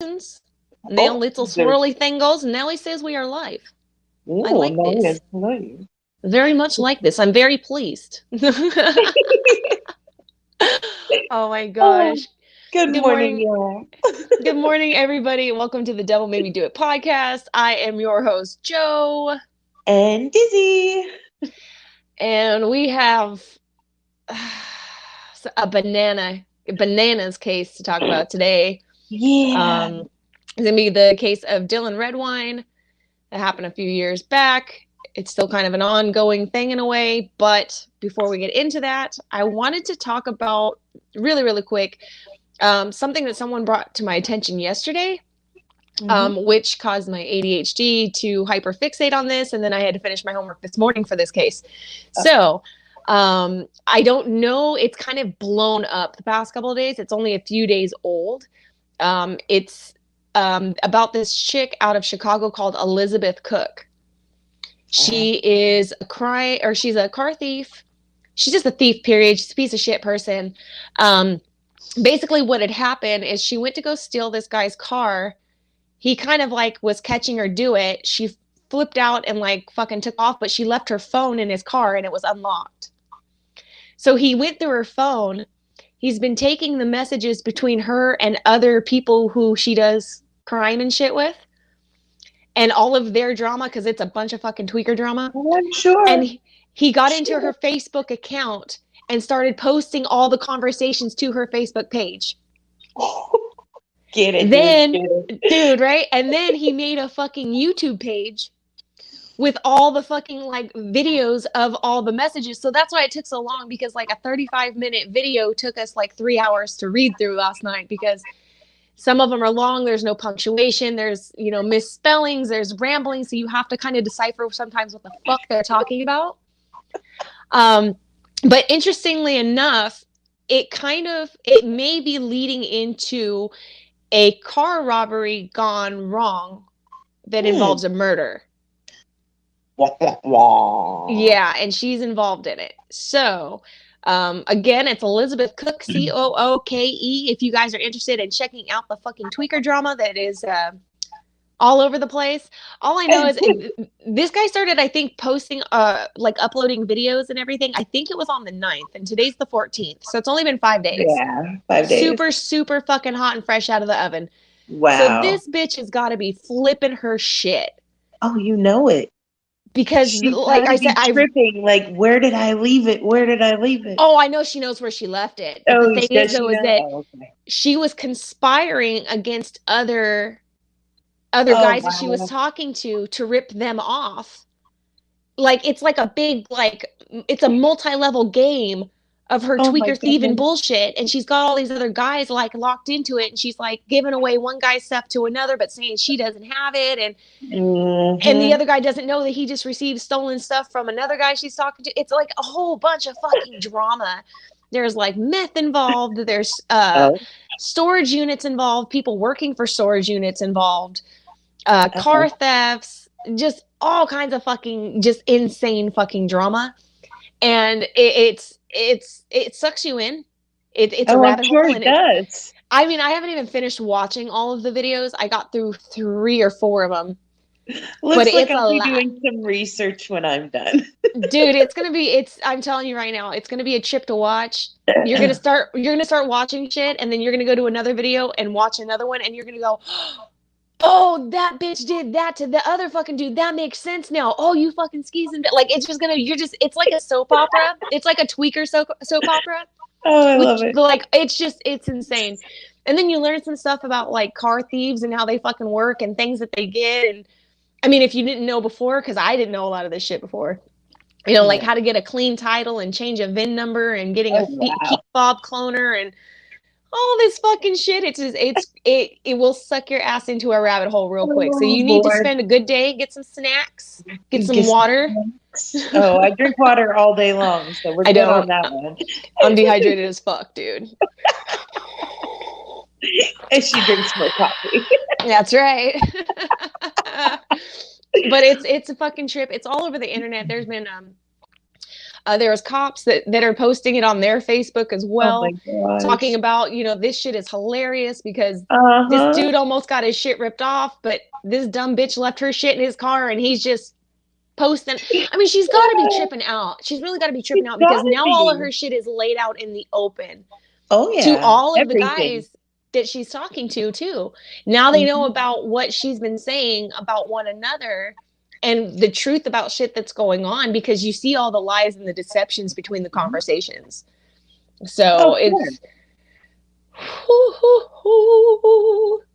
Now little swirly thing goes, and now he says we are live. I like this. Nice. Very much like this. I'm very pleased. Oh my gosh. Good morning, y'all. Good morning, everybody. Welcome to the Devil Made Me Do It podcast. I am your host, Joe. And Dizzy. And we have a bananas case to talk about today. Yeah. It's going to be the case of Dylan Redwine that happened a few years back. It's still kind of an ongoing thing in a way. But before we get into that, I wanted to talk about really, really quick something that someone brought to my attention yesterday, which caused my ADHD to hyperfixate on this. And then I had to finish my homework this morning for this case. So I don't know. It's kind of blown up the past couple of days. It's only a few days old. It's about this chick out of Chicago called Elizabeth Cook. She is she's a car thief. She's just a thief, period. She's a piece of shit person. Basically what had happened is she went to go steal this guy's car. He kind of like was catching her do it. She flipped out and like fucking took off, but she left her phone in his car and it was unlocked. So he went through her phone. He's been taking the messages between her and other people who she does crime and shit with, and all of their drama, because it's a bunch of fucking tweaker drama. I'm sure. And he got into her Facebook account and started posting all the conversations to her Facebook page. Get it. Then, dude, right? And then he made a fucking YouTube page with all the fucking like videos of all the messages. So that's why it took so long, because like a 35-minute video took us like 3 hours to read through last night, because some of them are long. There's no punctuation. There's, misspellings. There's rambling. So you have to kind of decipher sometimes what the fuck they're talking about. But interestingly enough, it may be leading into a car robbery gone wrong that involves a murder. Yeah, and she's involved in it. So, again, it's Elizabeth Cook, Cooke. If you guys are interested in checking out the fucking tweaker drama that is all over the place. All I know is this guy started, I think, posting, like uploading videos and everything. I think it was on the 9th, and today's the 14th. So it's only been 5 days. Yeah, 5 days. Super, super fucking hot and fresh out of the oven. Wow. So this bitch has got to be flipping her shit. Oh, you know it. Because, she's like I said, tripping. Like, where did I leave it? Where did I leave it? Oh, I know she knows where she left it. But the thing is, though, is that she was conspiring against other guys that she was talking to rip them off. Like, it's like a big, like, it's a multi-level game of her tweaker thieving bullshit, and she's got all these other guys like locked into it, and she's like giving away one guy's stuff to another but saying she doesn't have it, and the other guy doesn't know that he just received stolen stuff from another guy she's talking to. It's like a whole bunch of fucking drama. There's like meth involved, there's storage units involved, people working for storage units involved, car thefts, just all kinds of fucking just insane fucking drama. And it sucks you in. It's a rabbit hole. It does. I mean, I haven't even finished watching all of the videos. I got through 3 or 4 of them. Looks like I'll be doing some research when I'm done. Dude, I'm telling you right now, it's gonna be a trip to watch. You're gonna start watching shit, and then you're gonna go to another video and watch another one, and you're gonna go, oh, that bitch did that to the other fucking dude. That makes sense now. Oh, you fucking skis and like, it's like a soap opera. It's like a tweaker soap opera. Oh, I love it. Like, it's insane. And then you learn some stuff about like car thieves and how they fucking work and things that they get. And I mean, if you didn't know before, because I didn't know a lot of this shit before, like how to get a clean title and change a VIN number and getting a key fob cloner and all this fucking shit. It will suck your ass into a rabbit hole real quick. So you need to spend a good day, get some snacks, get some water. Oh, I drink water all day long, so we're good on that one. I'm dehydrated as fuck, dude. And she drinks more coffee. That's right. But it's a fucking trip. It's all over the internet. There's been There was cops that are posting it on their Facebook as well, talking about, this shit is hilarious because this dude almost got his shit ripped off, but this dumb bitch left her shit in his car and he's just posting. I mean, she's got to be tripping out. She's really got to be tripping out because now all of her shit is laid out in the open. Oh, yeah. To all of the guys that she's talking to, too. Now they know about what she's been saying about one another and the truth about shit that's going on because you see all the lies and the deceptions between the conversations. So it's...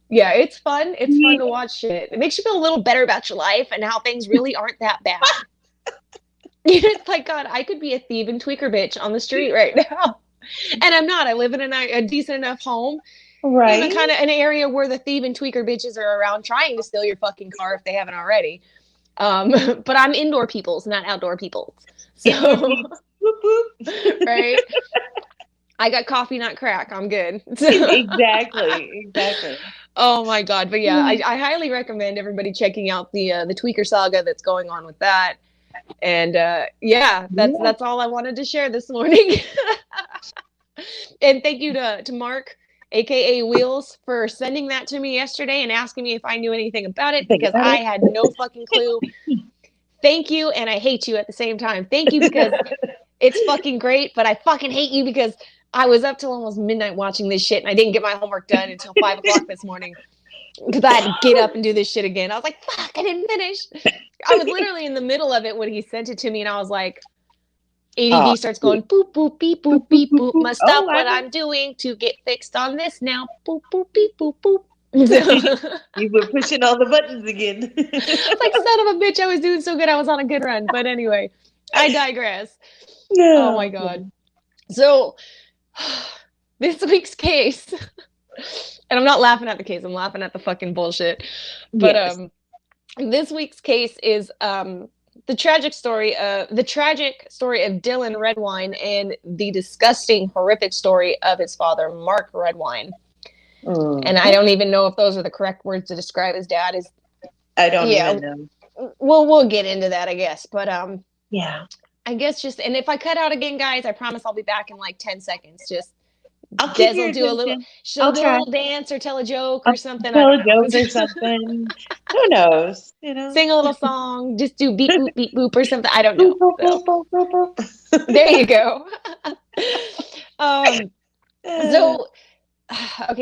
Yeah, it's fun. It's fun to watch shit. It makes you feel a little better about your life and how things really aren't that bad. It's like, God, I could be a thief and tweaker bitch on the street right now. And I'm not. I live in a decent enough home. Right. In kind of an area where the thief and tweaker bitches are around trying to steal your fucking car if they haven't already. But I'm indoor peoples, not outdoor peoples. So, right? I got coffee, not crack. I'm good. Exactly. Oh my God. But yeah, I highly recommend everybody checking out the tweaker saga that's going on with that. And that's all I wanted to share this morning. And thank you to Mark, aka Wheels, for sending that to me yesterday and asking me if I knew anything about it because I had no fucking clue. Thank you, and I hate you at the same time. Thank you because it's fucking great, but I fucking hate you because I was up till almost midnight watching this shit and I didn't get my homework done until 5 o'clock this morning because I had to get up and do this shit again. I was like, fuck, I didn't finish. I was literally in the middle of it when he sent it to me and I was like, ADD starts going boop, boop, beep, boop, beep, boop. Must stop what I'm doing to get fixed on this now. Boop, boop, beep, boop, boop. You were pushing all the buttons again. Like, son of a bitch, I was doing so good. I was on a good run. But anyway, I digress. No. Oh, my God. So, this week's case, and I'm not laughing at the case. I'm laughing at the fucking bullshit. But this week's case is the tragic story of Dylan Redwine and the disgusting, horrific story of his father, Mark Redwine. And I don't even know if those are the correct words to describe his dad. I don't even know. We'll get into that, I guess. But yeah, I guess and if I cut out again, guys, I promise I'll be back in like 10 seconds. Just Des will do a little dance or tell a joke or something. Tell a joke or something. Who knows? Sing a little song. Just do beep boop beep boop or something. I don't know. So. There you go.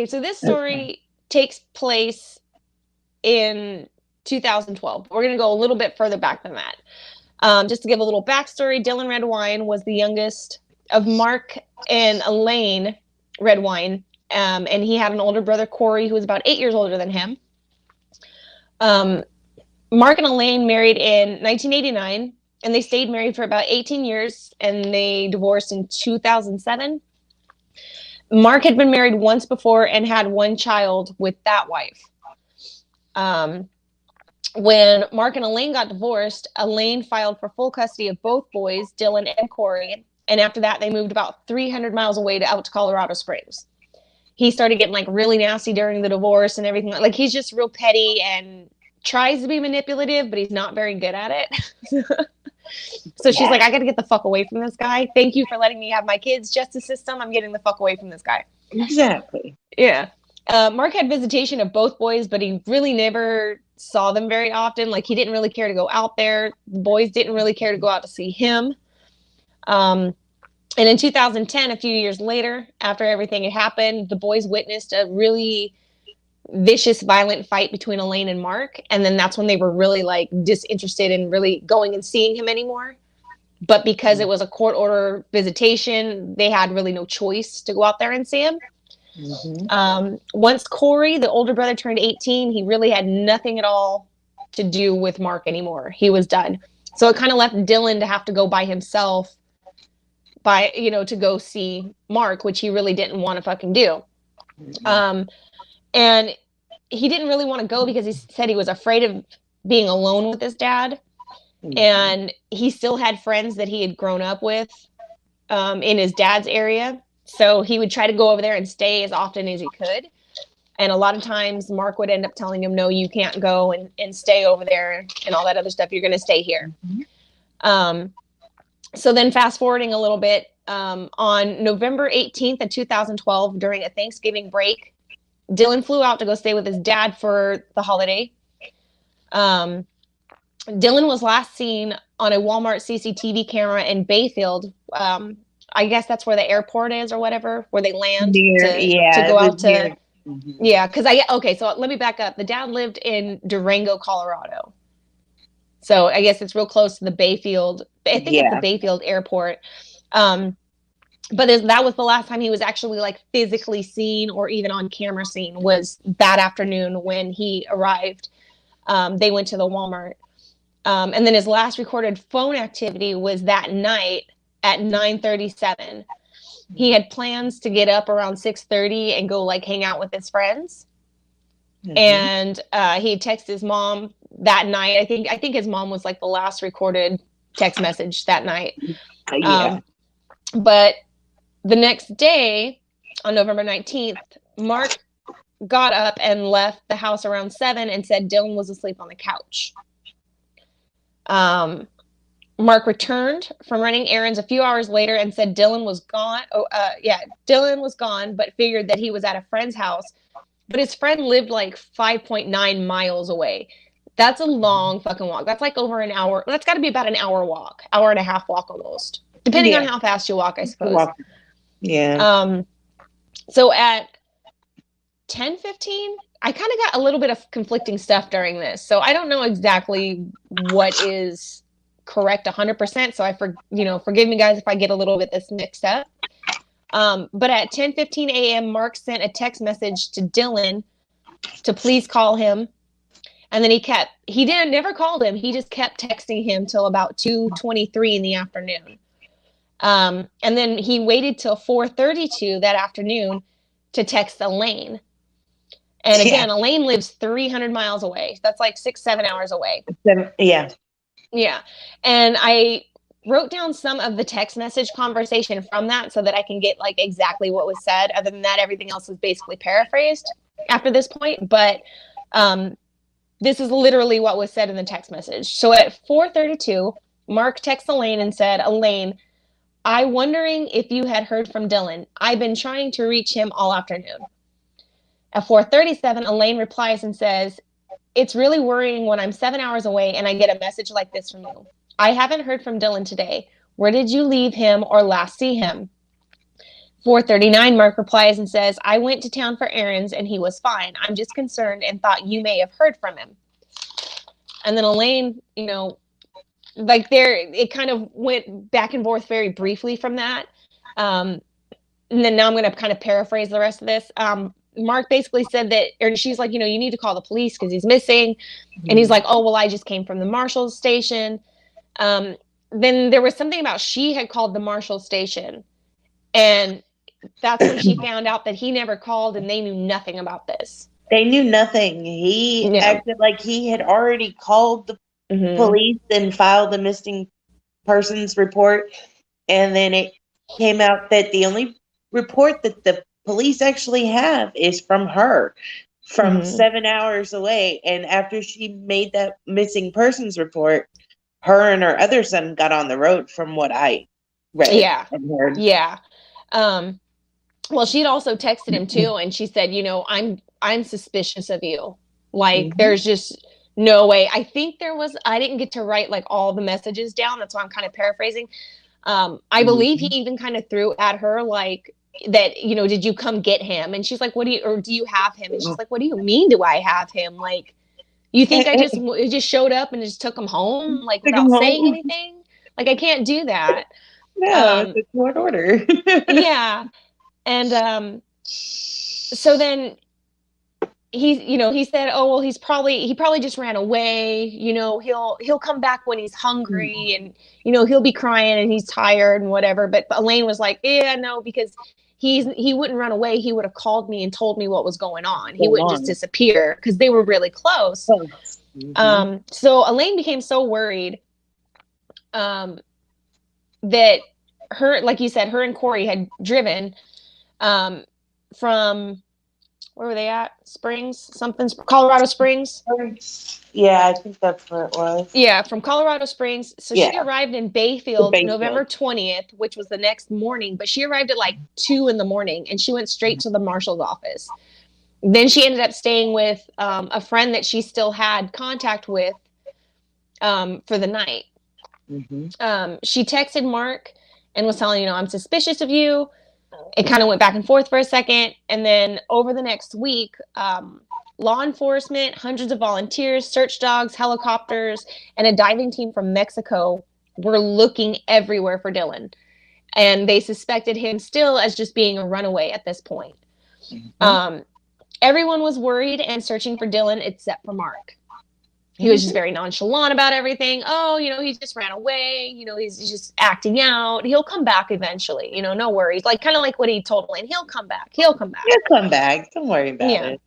So this story takes place in 2012. We're going to go a little bit further back than that. Just to give a little backstory, Dylan Redwine was the youngest of Mark and Elaine Redwine, and he had an older brother, Corey, who was about 8 years older than him. Mark and Elaine married in 1989, and they stayed married for about 18 years, and they divorced in 2007. Mark had been married once before and had one child with that wife. When Mark and Elaine got divorced, Elaine filed for full custody of both boys, Dylan and Corey. And after that, they moved about 300 miles away out to Colorado Springs. He started getting like really nasty during the divorce and everything. Like he's just real petty and tries to be manipulative, but he's not very good at it. So she's like, I got to get the fuck away from this guy. Thank you for letting me have my kids. Justice system, I'm getting the fuck away from this guy. Exactly. Yeah. Mark had visitation of both boys, but he really never saw them very often. Like he didn't really care to go out there. The boys didn't really care to go out to see him. And in 2010, a few years later, after everything had happened, the boys witnessed a really vicious, violent fight between Elaine and Mark. And then that's when they were really like disinterested in really going and seeing him anymore. But because it was a court order visitation, they had really no choice to go out there and see him. Mm-hmm. Once Corey, the older brother, turned 18, he really had nothing at all to do with Mark anymore. He was done. So it kind of left Dylan to have to go by himself to go see Mark, which he really didn't want to fucking do. Mm-hmm. And he didn't really want to go because he said he was afraid of being alone with his dad. Mm-hmm. And he still had friends that he had grown up with in his dad's area. So he would try to go over there and stay as often as he could. And a lot of times Mark would end up telling him, no, you can't go and stay over there and all that other stuff. You're going to stay here. Mm-hmm. So then fast forwarding a little bit, on November 18th of 2012, during a Thanksgiving break, Dylan flew out to go stay with his dad for the holiday. Dylan was last seen on a Walmart CCTV camera in Bayfield. I guess that's where the airport is or whatever, where they land to go out to. Mm-hmm. Yeah, because so let me back up. The dad lived in Durango, Colorado. So I guess it's real close to the Bayfield. I think it's the Bayfield airport. But that was the last time he was actually like physically seen or even on camera seen, was that afternoon when he arrived. They went to the Walmart. And then his last recorded phone activity was that night at 9:37. He had plans to get up around 6:30 and go like hang out with his friends. Mm-hmm. And he texted his mom that night. I think his mom was like the last recorded text message that night. But the next day, on November 19th, Mark got up and left the house around 7 and said Dylan was asleep on the couch. Mark returned from running errands a few hours later and said Dylan was gone. Dylan was gone, but figured that he was at a friend's house. But his friend lived like 5.9 miles away. That's a long fucking walk. That's like over an hour. That's got to be about an hour walk, hour and a half walk almost, depending on how fast you walk, I suppose. Yeah. So at 10:15, I kind of got a little bit of conflicting stuff during this. So I don't know exactly what is correct 100%. So forgive me guys if I get a little bit this mixed up. But at 10:15 a.m., Mark sent a text message to Dylan to please call him. And then he never called him. He just kept texting him till about 2:23 in the afternoon. And then he waited till 4:32 that afternoon to text Elaine. And again, Elaine lives 300 miles away. That's like 6-7 hours away. Yeah. Yeah. And I wrote down some of the text message conversation from that so that I can get like exactly what was said. Other than that, everything else was basically paraphrased after this point. But this is literally what was said in the text message. So at 4:32, Mark texts Elaine and said, Elaine, I'm wondering if you had heard from Dylan. I've been trying to reach him all afternoon. At 4:37, Elaine replies and says, it's really worrying when I'm 7 hours away and I get a message like this from you. I haven't heard from Dylan today. Where did you leave him or last see him? 4:39, Mark replies and says, I went to town for errands and he was fine. I'm just concerned and thought you may have heard from him. And then Elaine, it kind of went back and forth very briefly from that. And then now I'm going to kind of paraphrase the rest of this. Mark basically said that, or she's like, you need to call the police because he's missing. Mm-hmm. And he's like, oh, well, I just came from the Marshall's station. Then there was something about she had called the Marshall station. And that's when she found out that he never called and they knew nothing about this. They knew nothing. He acted like he had already called the police and filed a missing persons report. And then it came out that the only report that the police actually have is from her from 7 hours away. And after she made that missing persons report, her and her other son got on the road from what I read and heard. Yeah. Well, she'd also texted him too. And she said, I'm suspicious of you. Like there's just no way. I think I didn't get to write like all the messages down. That's why I'm kind of paraphrasing. I believe he even kind of threw at her like that, did you come get him? And she's like, do you have him? And she's like, what do you mean? Do I have him? Like, you think I just showed up and just took him home, like without saying anything? Like, I can't do that. No, it's a court order. Yeah. And, so then he said, oh, well, he probably just ran away. He'll come back when he's hungry and, he'll be crying and he's tired and whatever. But Elaine was like, yeah, no, because he wouldn't run away. He would have called me and told me what was going on. He wouldn't just disappear because they were really close. So Elaine became so worried, that her, like you said, her and Corey had driven, from where were they at? Colorado Springs. Yeah, I think that's where it was. Yeah, from Colorado Springs. So she arrived in Bayfield November 20th, which was the next morning, but she arrived at like 2 a.m, and she went straight to the marshal's office. Then she ended up staying with a friend that she still had contact with for the night. She texted Mark and was telling, I'm suspicious of you. It kind of went back and forth for a second. And then over the next week, law enforcement, hundreds of volunteers, search dogs, helicopters, and a diving team from Mexico were looking everywhere for Dylan. And they suspected him still as just being a runaway at this point. Everyone was worried and searching for Dylan except for Mark. He was just very nonchalant about everything. Oh, he just ran away. He's just acting out. He'll come back eventually. No worries. Like, kind of like what he told Lynn. He'll come back. He'll come back. He'll come back. Don't worry about it.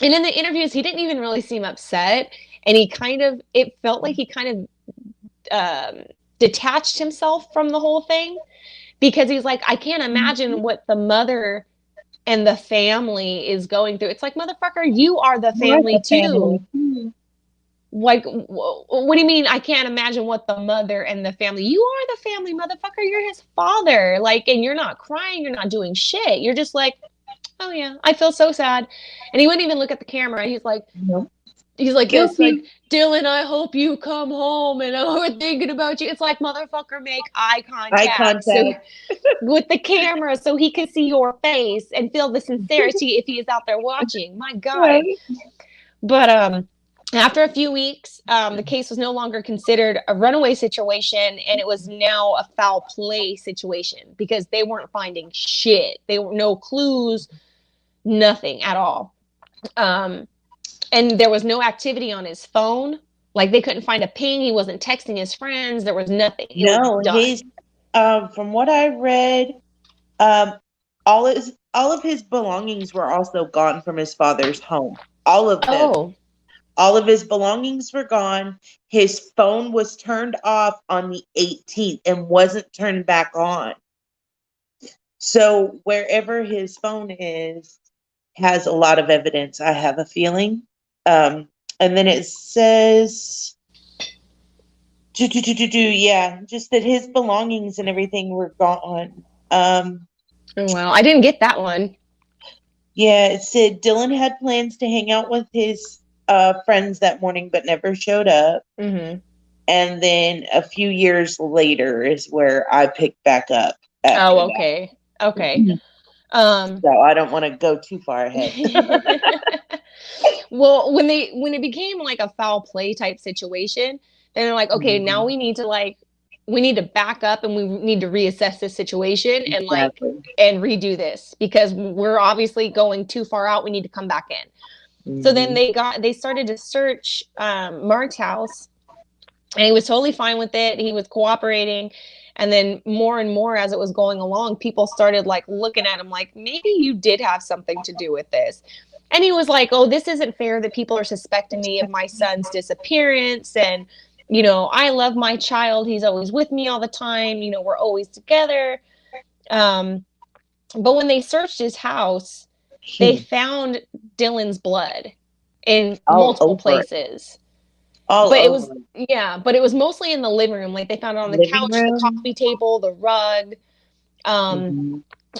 And in the interviews, he didn't even really seem upset. And it felt like he kind of detached himself from the whole thing. Because he's like, I can't imagine what the mother and the family is going through. It's like, motherfucker, you are the family too. Like, what do you mean? I can't imagine what the mother and the family. You are the family, motherfucker. You're his father. Like, and you're not crying. You're not doing shit. You're just like, oh yeah, I feel so sad. And he wouldn't even look at the camera. He's like, he's like this, like, Dylan, I hope you come home, and we're thinking about you. It's like, motherfucker, make eye contact. So, with the camera, so he can see your face and feel the sincerity if he is out there watching. My God. Right. But after a few weeks, the case was no longer considered a runaway situation, and it was now a foul play situation because they weren't finding shit. They were no clues, nothing at all. And there was no activity on his phone. Like, they couldn't find a ping. He wasn't texting his friends. There was nothing. He's from what I read, all of his belongings were also gone from his father's home. All of them. All of his belongings were gone. His phone was turned off on the 18th and wasn't turned back on. So wherever his phone is has a lot of evidence, I have a feeling. And then it says, just that his belongings and everything were gone. Well, I didn't get that one. Yeah, it said Dylan had plans to hang out with his friends that morning, but never showed up. And then a few years later is where I picked back up. Okay. So I don't want to go too far ahead. Well, when it became like a foul play type situation, then they're like, okay, now we need to back up and we need to reassess this situation and and redo this because we're obviously going too far out. We need to come back in. So then they started to search Mark's house, and he was totally fine with it. He was cooperating. And then more and more as it was going along, people started like looking at him like, maybe you did have something to do with this. And he was like, oh, this isn't fair that people are suspecting me of my son's disappearance. And, I love my child. He's always with me all the time. We're always together. But when they searched his house, they found Dylan's blood in multiple places. But it was mostly in the living room. Like, they found it on the couch, the coffee table, the rug,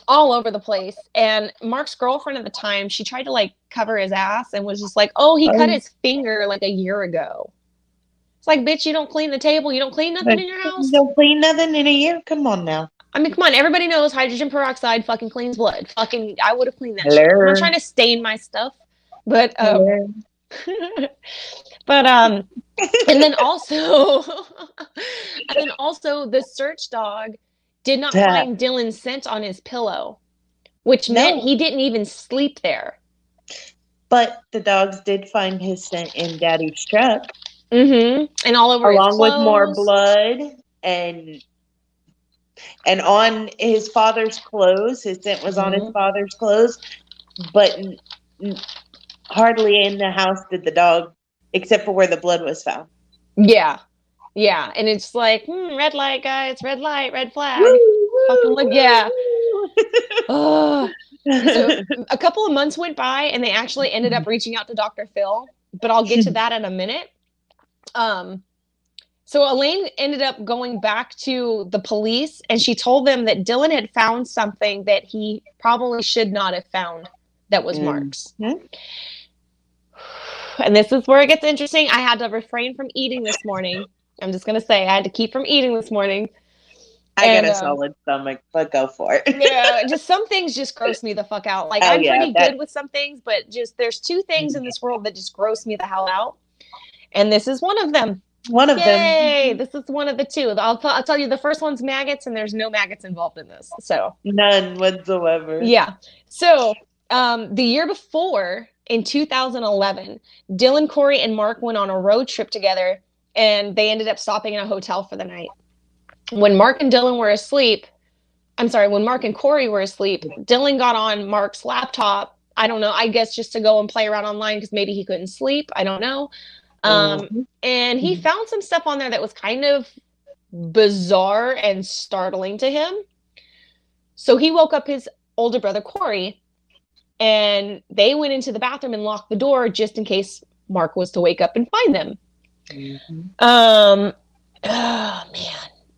all over the place. And Mark's girlfriend at the time, she tried to like cover his ass and was just like, oh, he cut his finger like a year ago. It's like, bitch, you don't clean the table. You don't clean nothing in your house. You don't clean nothing in a year. Come on now. I mean, come on. Everybody knows hydrogen peroxide fucking cleans blood. Fucking, I would have cleaned that shit. I'm not trying to stain my stuff, but but and then also the search dog did not find Dylan's scent on his pillow, which meant he didn't even sleep there. But the dogs did find his scent in Daddy's truck. And all over his clothes. Along with more blood and on his father's clothes. His scent was on his father's clothes, but hardly in the house did the dog, except for where the blood was found. Yeah. And it's like, red light, guys, red light, red flag. Fucking look, yeah. Oh, So a couple of months went by, and they actually ended up reaching out to Dr. Phil, but I'll get to that in a minute. So Elaine ended up going back to the police, and she told them that Dylan had found something that he probably should not have found that was Mark's. And this is where it gets interesting. I had to refrain from eating this morning. I'm just going to say I had to keep from eating this morning. I got a solid stomach, but go for it. Yeah, just some things just gross me the fuck out. Like, I'm pretty good with some things, but just there's two things in this world that just gross me the hell out. And this is one of them. One of them. This is one of the two. I'll tell you, the first one's maggots, and there's no maggots involved in this. So none whatsoever. Yeah. So the year before, in 2011, Dylan, Corey, and Mark went on a road trip together, and they ended up stopping in a hotel for the night. When Mark and Dylan were asleep, when Mark and Corey were asleep, Dylan got on Mark's laptop. I don't know, I guess just to go and play around online because maybe he couldn't sleep. I don't know. And he found some stuff on there that was kind of bizarre and startling to him. So he woke up his older brother, Corey, and they went into the bathroom and locked the door just in case Mark was to wake up and find them. Oh, man.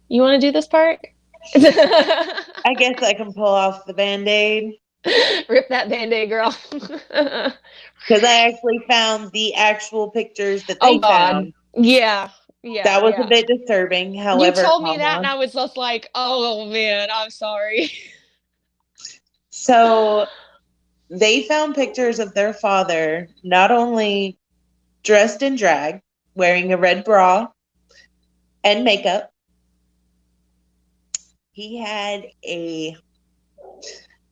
You want to do this part? I guess I can pull off the Band-Aid. Rip that Band-Aid, girl. Because I actually found the actual pictures that they found. Yeah. That was a bit disturbing. However, you told me that, and I was just like, oh, man, I'm sorry. So they found pictures of their father, not only dressed in drag, wearing a red bra and makeup. He had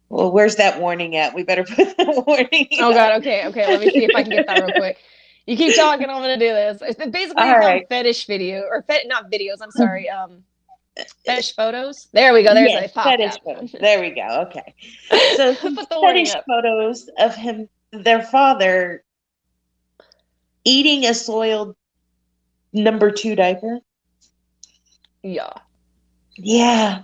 well, where's that warning at? We better put that warning. Oh, God. Okay. Let me see if I can get that real quick. You keep talking. I'm going to do this. It's basically a fetish video, or not videos. I'm sorry. Fetish photos. There we go. There's a fetish photos. There we go. Okay. So fetish photos of their father, eating a soiled number 2 diaper. Yeah. Yeah.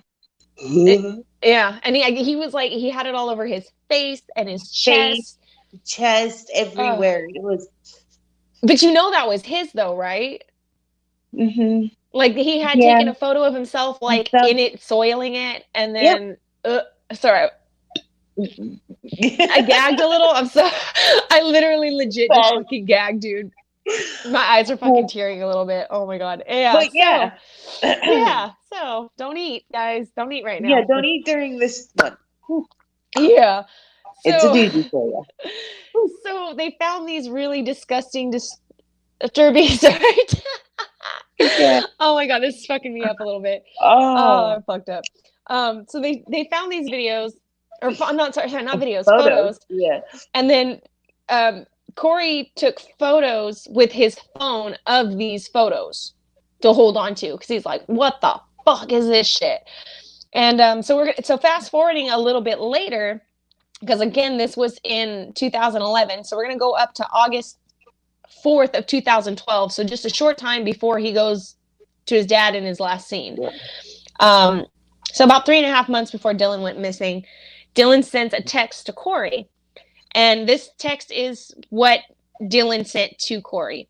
Yeah, and he was like, he had it all over his face and his chest everywhere. It was. But that was his though, right? Mm-hmm. Like he had taken a photo of himself, like in it, soiling it, and then sorry, I gagged a little. I'm sorry. I literally legit just fucking gagged, dude. My eyes are fucking tearing a little bit. Oh my God. Yeah. But so don't eat, guys. Don't eat right now. Yeah, don't eat during this one. Yeah. It's a doozy for you. So they found these really disgusting, disturbing. Oh my God, this is fucking me up a little bit. Oh, I'm fucked up. So they found these videos, or not videos, photos. Yeah. And then Corey took photos with his phone of these photos to hold on to, because he's like, what the fuck is this shit? And so fast forwarding a little bit later, because again, this was in 2011. So we're going to go up to August 4th of 2012. So just a short time before he goes to his dad in his last scene. So about 3.5 months before Dylan went missing, Dylan sends a text to Corey. And this text is what Dylan sent to Corey.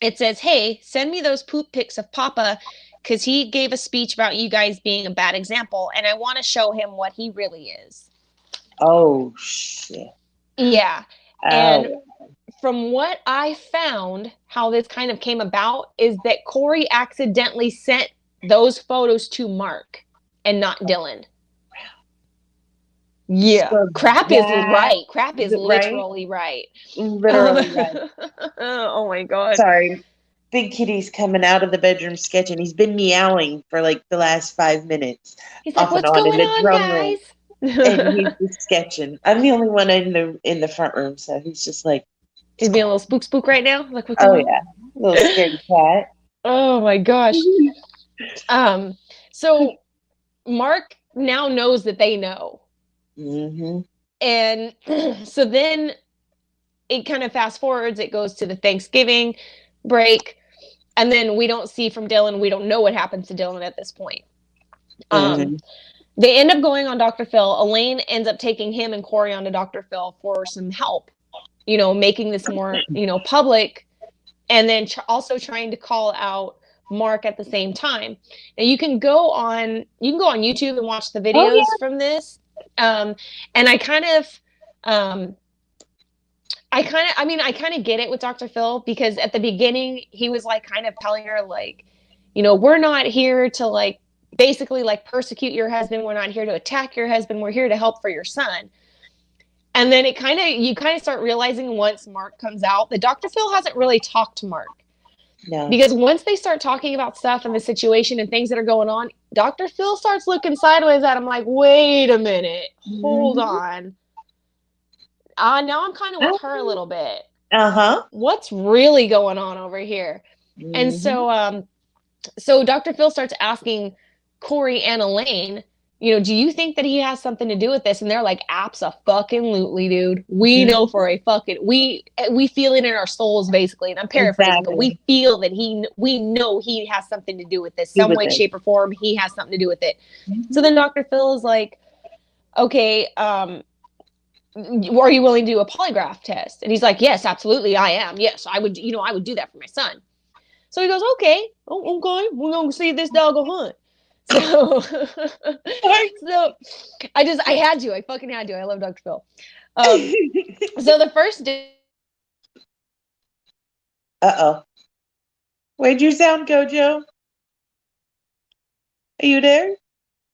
It says, hey, send me those poop pics of Papa, because he gave a speech about you guys being a bad example, and I want to show him what he really is. Oh, shit. Yeah. And from what I found, how this kind of came about is that Corey accidentally sent those photos to Mark and not Dylan. Yeah. So crap is right. Crap is literally right. Literally right. Oh my God. Sorry. Big Kitty's coming out of the bedroom sketching. He's been meowing for like the last 5 minutes. He's like, what's going on, guys? And he's just sketching. I'm the only one in the front room, so he's just like, he's being a little spook right now. Like, what's going on? Yeah, a little scared cat. Oh my gosh. So Mark now knows that they know. Mm-hmm. And so then it kind of fast forwards. It goes to the Thanksgiving break, and then we don't see from Dylan. We don't know what happens to Dylan at this point. They end up going on Dr. Phil. Elaine ends up taking him and Corey onto Dr. Phil for some help, making this more, public, and then also trying to call out Mark at the same time. Now you can go on YouTube and watch the videos from this. And I kind of get it with Dr. Phil, because at the beginning he was like kind of telling her like, we're not here to like basically like persecute your husband. We're not here to attack your husband. We're here to help for your son. And then you kind of start realizing once Mark comes out that Dr. Phil hasn't really talked to Mark. No. Because once they start talking about stuff and the situation and things that are going on, Dr. Phil starts looking sideways at him like, wait a minute, hold on. Now I'm kind of with her a little bit. What's really going on over here? And so Dr. Phil starts asking Corey and Elaine, do you think that he has something to do with this? And they're like, abso-fucking-lutely, dude. We know for a fucking, we feel it in our souls, basically. And I'm paraphrasing, but we feel that we know he has something to do with this. Some way, shape, or form, he has something to do with it. So then Dr. Phil is like, okay, are you willing to do a polygraph test? And he's like, yes, absolutely, I am. Yes, I would, I would do that for my son. So he goes, okay, we're going to see this dog go hunt. So I fucking had to. I love Dr. Phil. So the first day. Where'd your sound go, Joe? Are you there?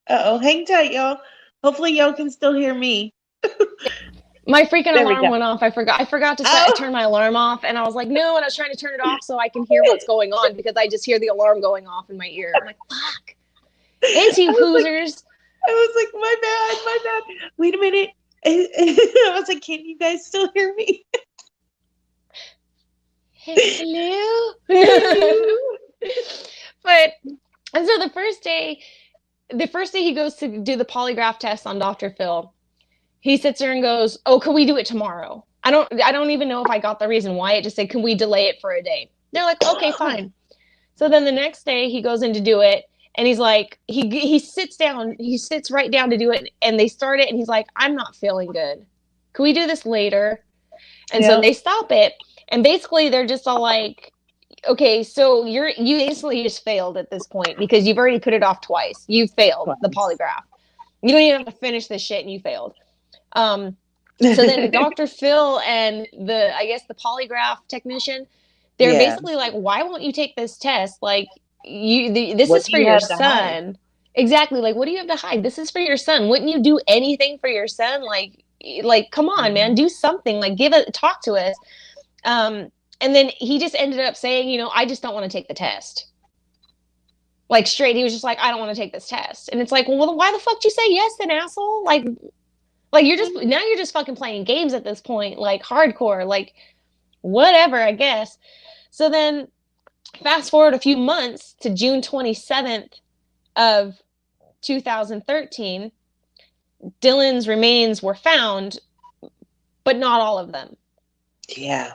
Hang tight, y'all. Hopefully y'all can still hear me. My freaking alarm went off. I forgot to turn my alarm off, and I was like, no, and I was trying to turn it off so I can hear what's going on, because I just hear the alarm going off in my ear. I'm like, fuck. Anti-hoosers. I was like, my bad. Wait a minute. I was like, can you guys still hear me? Hello? And so the first day he goes to do the polygraph test on Dr. Phil, he sits there and goes, oh, can we do it tomorrow? I don't even know if I got the reason why. It just said, can we delay it for a day? They're like, okay, fine. So then the next day he goes in to do it. And he's like, he sits right down to do it, and they start it, and he's like, I'm not feeling good. Can we do this later? And so they stop it, and basically they're just all like, okay, so you instantly just failed at this point, because you've already put it off twice. You failed the polygraph. You don't even have to finish this shit, and you failed. So then Dr. Phil and the polygraph technician, they're basically like, why won't you take this test? Like, this is for your son. Exactly. Like, what do you have to hide? This is for your son. Wouldn't you do anything for your son? Like, come on, man, do something. Like, talk to us. And then he just ended up saying, I just don't want to take the test. Like, straight, he was just like, I don't want to take this test. And it's like, well, why the fuck did you say yes then, asshole? Like you're just fucking playing games at this point, like hardcore, like whatever, I guess. So then fast forward a few months to June 27th of 2013, Dylan's remains were found, but not all of them. Yeah.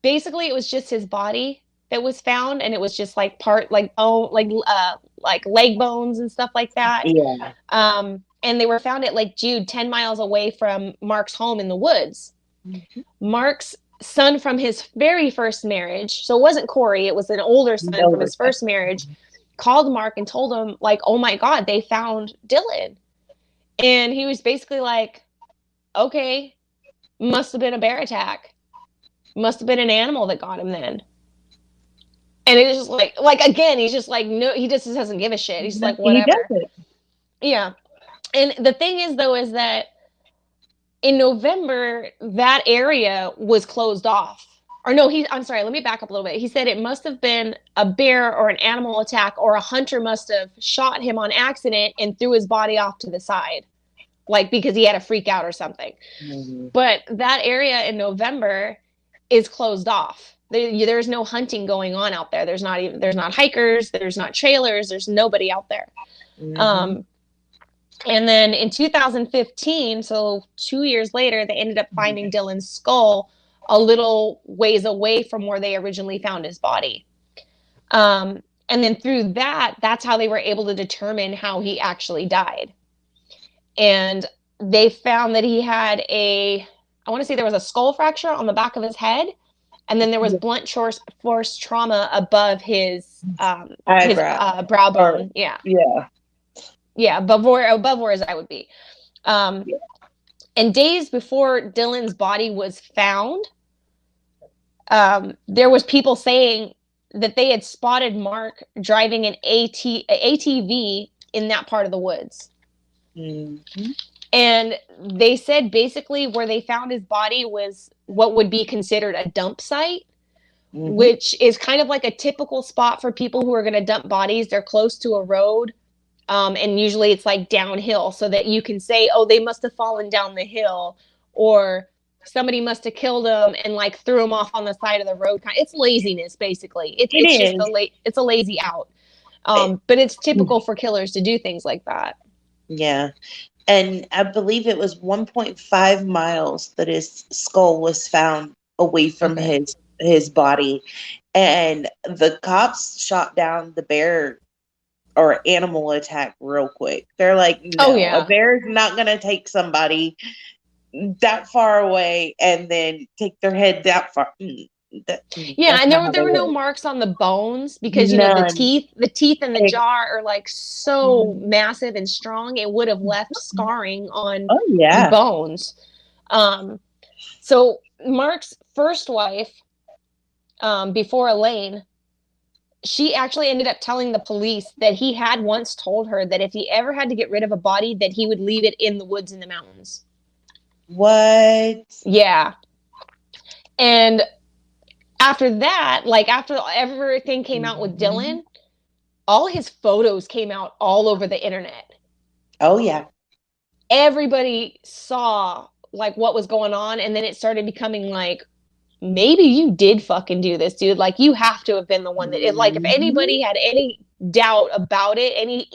Basically, it was just his body that was found, and it was just like leg bones and stuff like that. Yeah. And they were found at Lake Jude, 10 miles away from Mark's home in the woods. Mm-hmm. Mark's son from his very first marriage, so it wasn't Corey, it was an older son from his first marriage, called Mark and told him, like, oh my God, they found Dylan. And he was basically like, okay, must have been a bear attack. Must have been an animal that got him then. And it was just like again, he's just like, no, he just doesn't give a shit. He's like, whatever. Yeah. And the thing is, though, is that in November, that area was closed off. Or no, I'm sorry, let me back up a little bit. He said it must have been a bear or an animal attack, or a hunter must have shot him on accident and threw his body off to the side, like because he had a freak out or something. Mm-hmm. But that area in November is closed off. There's no hunting going on out there. There's not hikers, there's not trailers, there's nobody out there. Mm-hmm. And then in 2015, so 2 years later, they ended up finding Dylan's skull a little ways away from where they originally found his body. And then through that's how they were able to determine how he actually died. and they found that he had I want to say there was a skull fracture on the back of his head, and then there was blunt force trauma above his brow bone. Above where his eye would be. And days before Dylan's body was found, there was people saying that they had spotted Mark driving an ATV in that part of the woods. Mm-hmm. And they said basically where they found his body was what would be considered a dump site, mm-hmm. which is kind of like a typical spot for people who are going to dump bodies. They're close to a road. And usually it's like downhill, so that you can say, oh, they must have fallen down the hill, or somebody must have killed them and like threw them off on the side of the road. It's laziness, basically. It's a lazy out. But it's typical for killers to do things like that. Yeah. And I believe it was 1.5 miles that his skull was found away from his body. And the cops shot down the bear or animal attack real quick. They're like, no, a bear's not going to take somebody that far away and then take their head that far. And there were no marks on the bones because, the teeth and the jaw are like so massive and strong. It would have left scarring on the bones. So Mark's first wife, before Elaine, she actually ended up telling the police that he had once told her that if he ever had to get rid of a body, that he would leave it in the woods in the mountains. What? Yeah. And after that, like after everything came out with Dylan, all his photos came out all over the internet. Oh, yeah. Everybody saw like what was going on. And then it started becoming like, maybe you did fucking do this, dude. Like, you have to have been the one that, like, if anybody had any doubt about it, any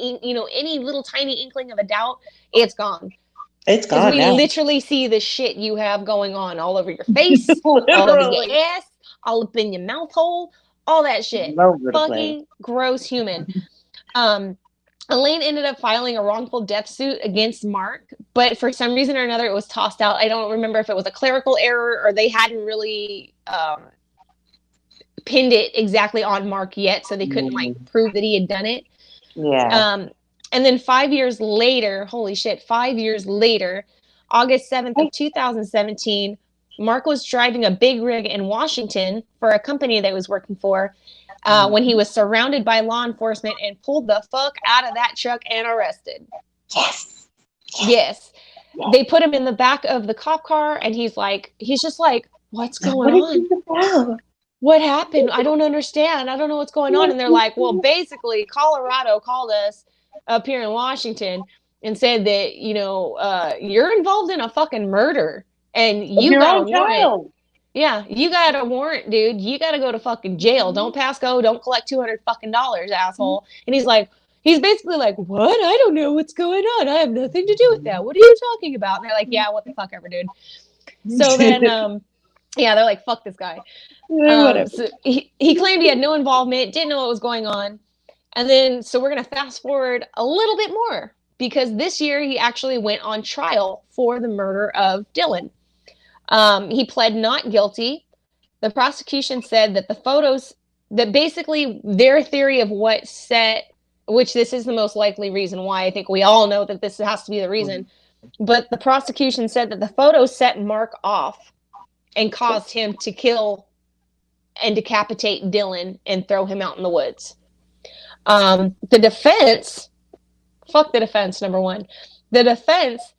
little tiny inkling of a doubt, it's gone. It's gone. We literally see the shit you have going on all over your face, all over your ass, all up in your mouth hole, all that shit. Fucking gross human. Elaine ended up filing a wrongful death suit against Mark, but for some reason or another, it was tossed out. I don't remember if it was a clerical error or they hadn't really pinned it exactly on Mark yet, so they couldn't prove that he had done it. Yeah. And then 5 years later, August 7th of 2017, Mark was driving a big rig in Washington for a company that he was working for. When he was surrounded by law enforcement and pulled the fuck out of that truck and arrested. Yes. They put him in the back of the cop car and he's just like, what's going on? What happened? I don't understand. I don't know what's going on. And they're like, well, basically Colorado called us up here in Washington and said that, you're involved in a fucking murder and you got a warrant. Yeah, you got a warrant, dude. You got to go to fucking jail. Don't pass go. Don't collect $200 fucking dollars, asshole. And he's basically like, what? I don't know what's going on. I have nothing to do with that. What are you talking about? And they're like, yeah, what the fuck ever, dude. So then, they're like, fuck this guy. So he claimed he had no involvement, didn't know what was going on. And then, so we're going to fast forward a little bit more because this year he actually went on trial for the murder of Dylan. He pled not guilty. The prosecution said that the photos, that basically their theory of what which this is the most likely reason why, I think we all know that this has to be the reason, but the prosecution said that the photos set Mark off and caused him to kill and decapitate Dylan and throw him out in the woods. The defense, fuck the defense, number one. The defense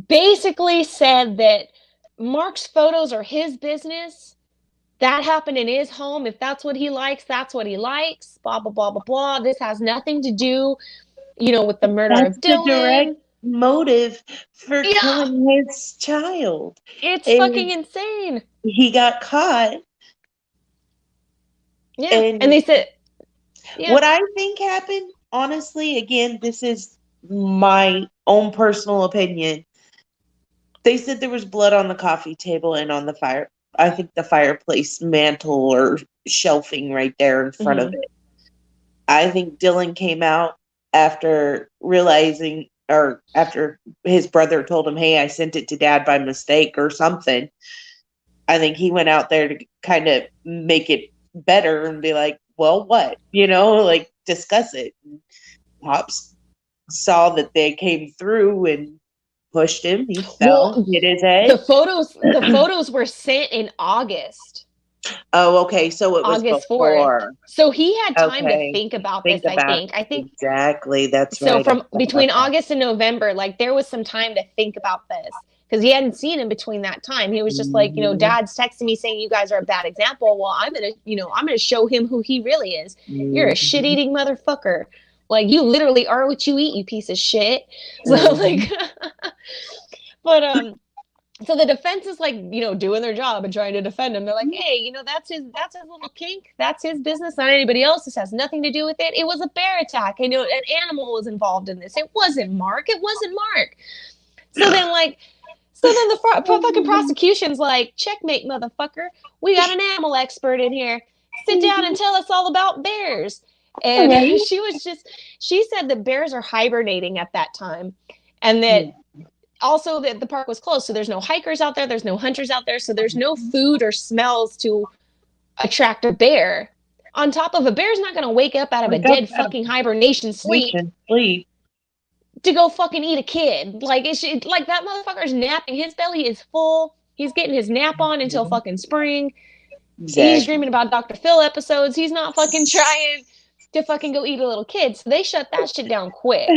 basically said that Mark's photos are his business. That happened in his home. If that's what he likes, that's what he likes. Blah, blah, blah, blah, blah. This has nothing to do, with the murder of Dylan. The direct motive for killing his child. It's fucking insane. He got caught. Yeah. And they said, what I think happened, honestly, again, this is my own personal opinion. They said there was blood on the coffee table and on the fire. I think the fireplace mantle or shelving right there in front of it. I think Dylan came out after realizing or after his brother told him, hey, I sent it to dad by mistake or something. I think he went out there to kind of make it better and be like, well, what? Like discuss it. And Pops saw that they came through and pushed him. He fell, hit his head. The photos were sent in August. Oh, okay. So it was August before. 4th. So he had time to think about this, I think. Exactly. That's so right. So from between August and November, like there was some time to think about this. Because he hadn't seen him between that time. He was just like, Dad's texting me saying you guys are a bad example. Well, I'm gonna show him who he really is. You're a shit-eating motherfucker. Like, you literally are what you eat, you piece of shit. So like, but so the defense is like, doing their job and trying to defend him. They're like, hey, that's his little kink. That's his business, not anybody else. This has nothing to do with it. It was a bear attack. An animal was involved in this. It wasn't Mark. So then the fucking prosecution's like, checkmate, motherfucker. We got an animal expert in here. Sit down and tell us all about bears. And she said that bears are hibernating at that time. And that also that the park was closed. So there's no hikers out there. There's no hunters out there. So there's no food or smells to attract a bear. On top of, a bear's not going to wake up out of a dead fucking hibernation sleep to go fucking eat a kid. Like, like that motherfucker's napping. His belly is full. He's getting his nap on until fucking spring. Exactly. He's dreaming about Dr. Phil episodes. He's not fucking trying to fucking go eat a little kid. So they shut that shit down quick.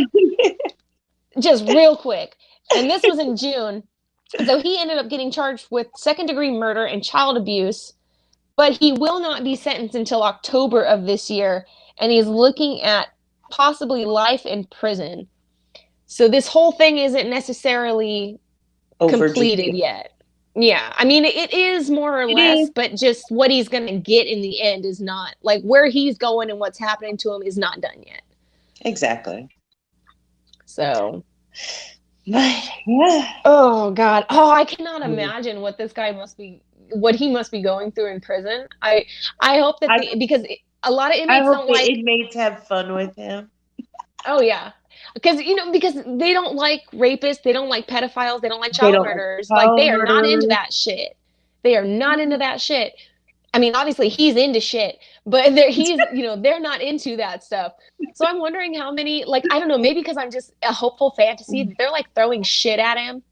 Just real quick. And this was in June. So he ended up getting charged with second-degree murder and child abuse, but he will not be sentenced until October of this year, and he's looking at possibly life in prison. So this whole thing isn't necessarily completed yet. Yeah, I mean, it is more or less, but just what he's going to get in the end is not, like, where he's going and what's happening to him is not done yet. Exactly. So... yeah. Oh God. Oh, I cannot imagine what this guy what he must be going through in prison. I hope that because a lot of inmates don't like inmates have fun with him. Oh yeah. Because they don't like rapists, they don't like pedophiles, they don't like child murderers. Like, they are not into that shit. They are not into that shit. I mean, obviously he's into shit, but they're not into that stuff. So I'm wondering how many, like, I don't know, maybe because I'm just a hopeful fantasy that they're like throwing shit at him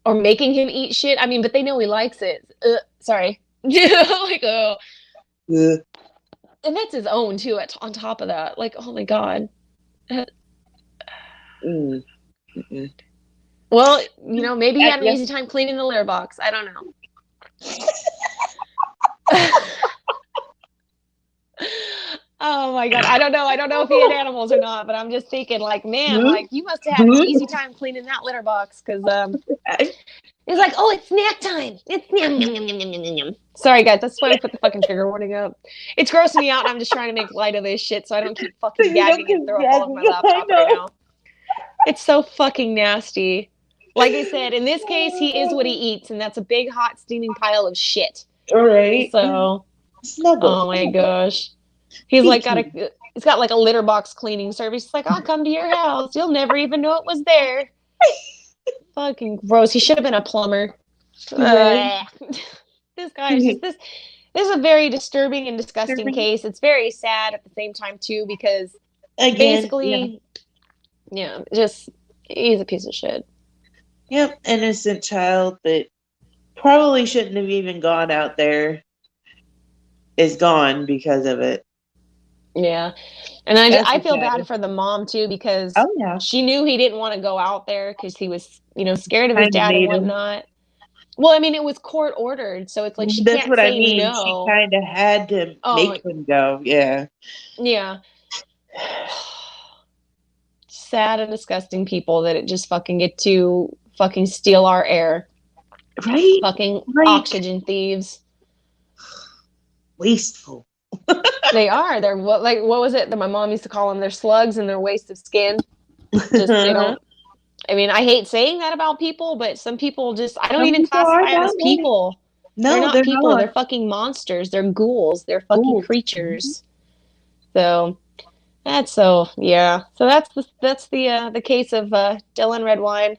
or making him eat shit. I mean, but they know he likes it. Sorry. Like, oh. And that's his own too, on top of that. Like, oh my God. Well, maybe he had an easy time cleaning the litter box. I don't know. Oh my God. I don't know if he had animals or not, but I'm just thinking, like, man, like, you must have had an easy time cleaning that litter box, because it's like, oh, it's snack time. It's yum, yum, yum, yum, yum, yum. Sorry guys, that's why I put the fucking trigger warning up. It's grossing me out, and I'm just trying to make light of this shit so I don't keep fucking gagging and throw up all over my laptop right now. It's so fucking nasty. Like I said, in this case, he is what he eats, and that's a big, hot, steaming pile of shit. All right. So, oh my gosh. He's got like a litter box cleaning service. It's like, I'll come to your house. You'll never even know it was there. Fucking gross. He should have been a plumber. This guy is just this is a very disturbing and disgusting case. It's very sad at the same time too, because basically, just he's a piece of shit. Yep, innocent child that probably shouldn't have even gone out there is gone because of it. Yeah. And I feel bad for the mom too, because she knew he didn't want to go out there because he was, scared of his dad and whatnot. Well, I mean, it was court ordered, so it's like she can't say no. She kind of had to make him go. Yeah. Yeah. Sad and disgusting people that it just fucking get to fucking steal our air. Right? Fucking oxygen thieves. Wasteful. They are. They're what was it that my mom used to call them? They're slugs and they're waste of skin. Just they don't. I mean, I hate saying that about people, but some people just, I don't even classify them as people. No, they're not people. Not. They're fucking monsters. They're ghouls. They're fucking creatures. So, That's so, yeah. So that's the case of Dylan Redwine.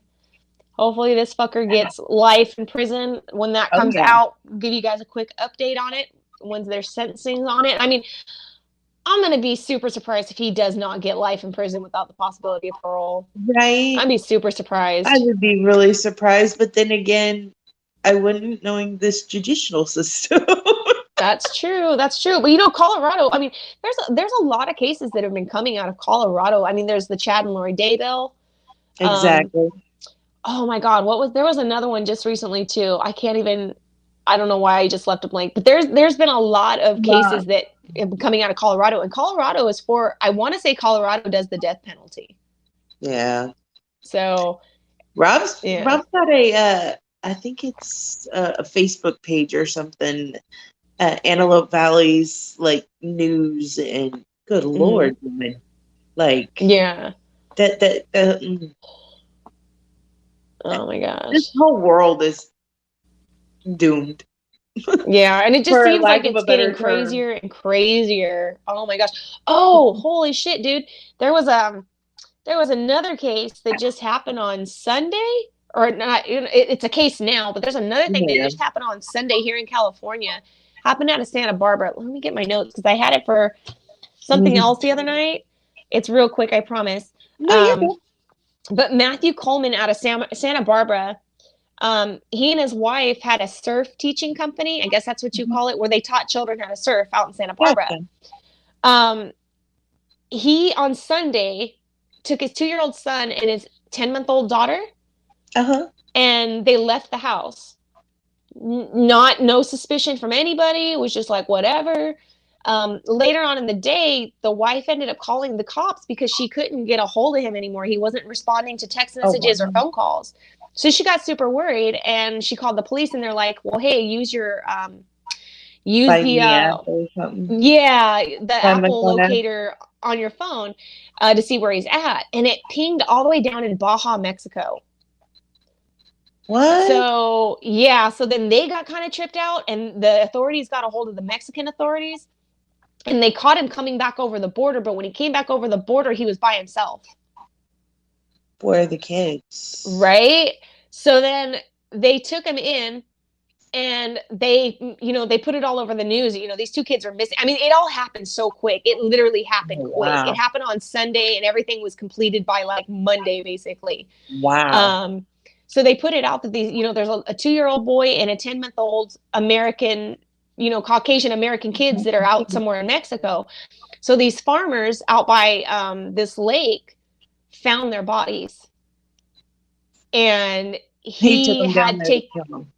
Hopefully this fucker gets life in prison. When that Oh comes yeah. out, give you guys a quick update on it. Once there's sentencing on it. I mean, I'm going to be super surprised if he does not get life in prison without the possibility of parole. Right. I'd be super I surprised. would be really surprised, but then again, I wouldn't, knowing this judicial system. That's true. That's true. But you know, Colorado, I mean, there's a lot of cases that have been coming out of Colorado. I mean, there's the Chad and Lori Day bill. Exactly. Oh my God, there was another one just recently too. I don't know why I just left a blank. But there's been a lot of Wow. cases that have been coming out of Colorado. And Colorado is I want to say Colorado does the death penalty. Yeah. So Rob's yeah. got a I think it's a Facebook page or something. Antelope Valley's like news, and good Lord, woman. Like Yeah. that Oh my this gosh. whole world is doomed. Yeah, and it just For seems like lack of it's a better getting term. crazier and crazier. Oh my gosh. Oh, holy shit, dude. There was there was another case that just happened on Sunday, or not. It's a case now, but there's another thing that Yeah. just happened on Sunday here in California. Happened out of Santa Barbara. Let me get my notes because I had it for something else the other night. It's real quick, I promise. No, you're good. But Matthew Coleman out of Santa Barbara, he and his wife had a surf teaching company. I guess that's what you call it, where they taught children how to surf out in Santa Barbara. Gotcha. He on Sunday took his 2-year-old son and his 10-month-old daughter, and they left the house. No suspicion from anybody. It was just like whatever. Later on in the day, the wife ended up calling the cops because she couldn't get a hold of him anymore. He wasn't responding to text messages or phone calls. So she got super worried and she called the police, and they're like, well, hey, use the Apple locator on your phone to see where he's at. And it pinged all the way down in Baja, Mexico. What? So yeah, so then they got kind of tripped out, and the authorities got a hold of the Mexican authorities, and they caught him coming back over the border. But when he came back over the border, he was by himself. Where are the kids? Right? So then they took him in, and they put it all over the news. These 2 kids are missing. I mean, it all happened so quick. It literally happened quick. Wow. It happened on Sunday, and everything was completed by like Monday, basically. Wow. So they put it out that these, there's a 2-year-old boy and a 10-month-old American, Caucasian American kids that are out somewhere in Mexico. So these farmers out by this lake found their bodies, and he had taken.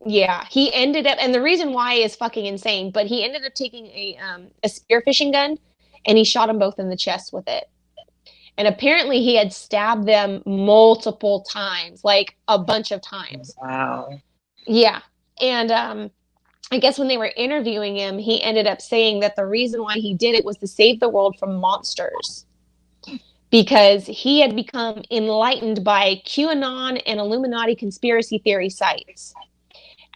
Yeah, he ended up, and the reason why is fucking insane, but he ended up taking a spearfishing gun, and he shot them both in the chest with it. And apparently he had stabbed them multiple times, like a bunch of times. Wow. Yeah. And I guess when they were interviewing him, he ended up saying that the reason why he did it was to save the world from monsters. Because he had become enlightened by QAnon and Illuminati conspiracy theory sites.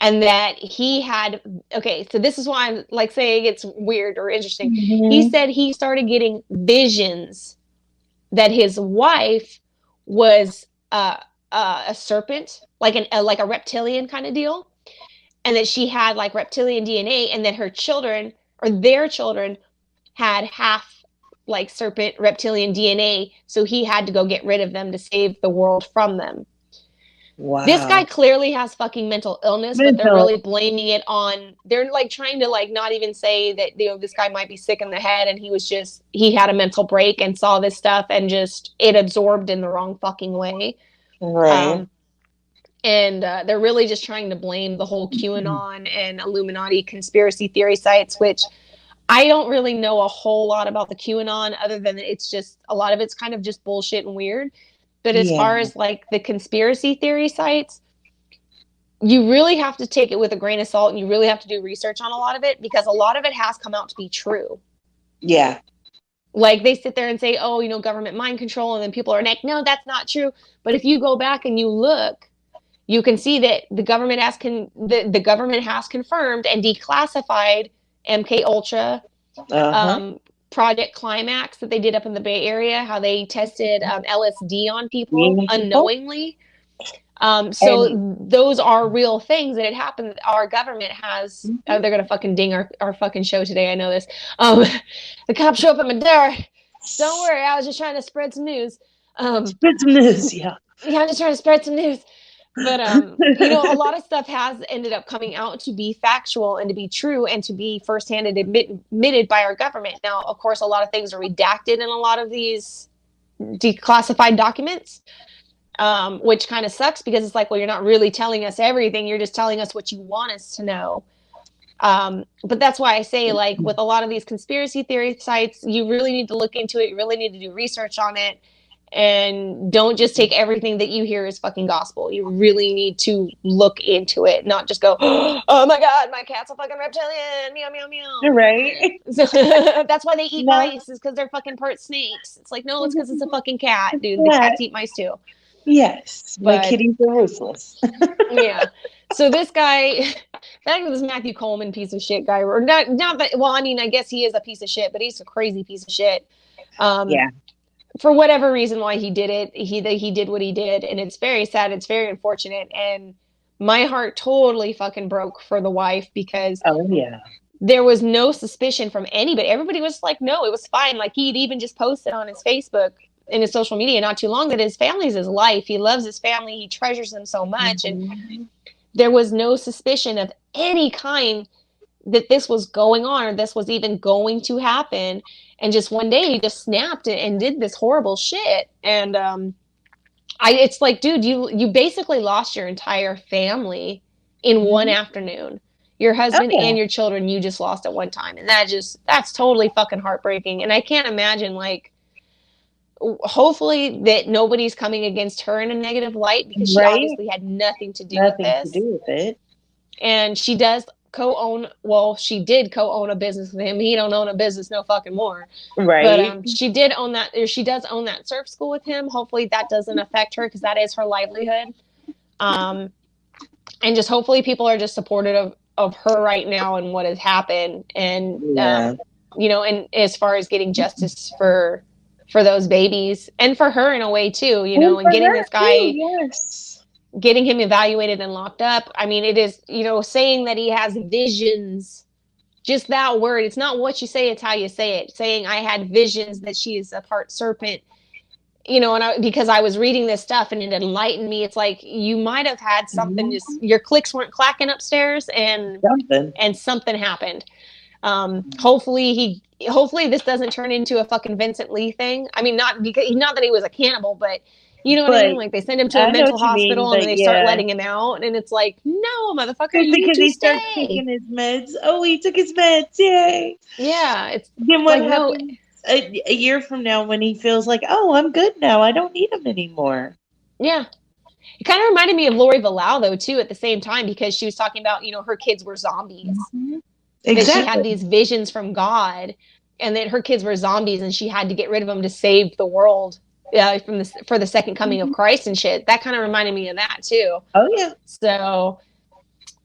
And that he had, so this is why I'm like saying it's weird or interesting. Mm-hmm. He said he started getting visions that his wife was a serpent, like a reptilian kind of deal, and that she had like reptilian DNA, and that her children or their children had half like serpent reptilian DNA, so he had to go get rid of them to save the world from them. Wow. This guy clearly has fucking mental illness, but they're really blaming it on, they're like trying to like not even say that, this guy might be sick in the head, and he had a mental break and saw this stuff and just, it absorbed in the wrong fucking way. Right. And they're really just trying to blame the whole QAnon and Illuminati conspiracy theory sites, which I don't really know a whole lot about the QAnon other than it's just, a lot of it's kind of just bullshit and weird. But as far as like the conspiracy theory sites, you really have to take it with a grain of salt, and you really have to do research on a lot of it, because a lot of it has come out to be true. Yeah. Like they sit there and say, oh, government mind control. And then people are like, no, that's not true. But if you go back and you look, you can see that the government has the government has confirmed and declassified MK Ultra, Project Climax that they did up in the Bay Area, how they tested LSD on people unknowingly. So those are real things that had happened. Our government has, they're going to fucking ding our fucking show today. I know this. The cops show up at my door. Don't worry. I was just trying to spread some news. Spread some news. Yeah. Yeah. I'm just trying to spread some news. But, you know, a lot of stuff has ended up coming out to be factual and to be true and to be firsthand admitted by our government. Now, of course, a lot of things are redacted in a lot of these declassified documents. Which kind of sucks because it's like, well, you're not really telling us everything. You're just telling us what you want us to know. But that's why I say, like, with a lot of these conspiracy theory sites, you really need to look into it. You really need to do research on it. And don't just take everything that you hear as fucking gospel. You really need to look into it, not just go, oh my God, my cat's a fucking reptilian. Meow, meow, meow. You're right. That's why they eat mice, is because they're fucking part snakes. It's like, no, it's because it's a fucking cat, dude. The cats eat mice too. Yes, but my kitties are ruthless. Yeah. So this guy, back to this Matthew Coleman piece of shit guy, or not that. Well, I mean, I guess he is a piece of shit, but he's a crazy piece of shit. Yeah. For whatever reason why he did it, he did what he did, and it's very sad. It's very unfortunate, and my heart totally fucking broke for the wife because there was no suspicion from anybody. Everybody was like, no, it was fine. Like he'd even just posted on his Facebook. In his social media not too long that his family's his life. He loves his family. He treasures them so much. And there was no suspicion of any kind that this was going on or this was even going to happen. And just one day he just snapped and did this horrible shit. And it's like, dude, you basically lost your entire family in one afternoon. Your husband and your children, you just lost at one time. And that's totally fucking heartbreaking. And I can't imagine, like, hopefully that nobody's coming against her in a negative light because she obviously had nothing to do with this. And she does she did co-own a business with him. He don't own a business no fucking more. Right. But she did own that, or she does own that surf school with him. Hopefully that doesn't affect her because that is her livelihood. And just hopefully people are just supportive of her right now and what has happened. And, you know, and as far as getting justice for those babies and for her in a way too, you know, and getting this guy, getting him evaluated and locked up. I mean, it is, you know, saying that he has visions, just that word. It's not what you say, it's how you say it. Saying I had visions that she is a part serpent, you know, and because I was reading this stuff and it enlightened me. It's like, you might've had something, just your clicks weren't clacking upstairs and something happened. Hopefully this doesn't turn into a fucking Vincent Lee thing. I mean, not that he was a cannibal, but you know what I mean? Like they send him to a mental hospital and they start letting him out. And it's like, no, motherfucker, you need to stay. Starts taking his meds. Oh, he took his meds. Yay. Yeah. It's then what happens a year from now when he feels like, oh, I'm good now. I don't need him anymore. Yeah. It kind of reminded me of Lori Vallow though, too, at the same time, because she was talking about, you know, her kids were zombies. Exactly. That she had these visions from God and that her kids were zombies and she had to get rid of them to save the world for the second coming of Christ and shit. That kind of reminded me of that too. Oh yeah. So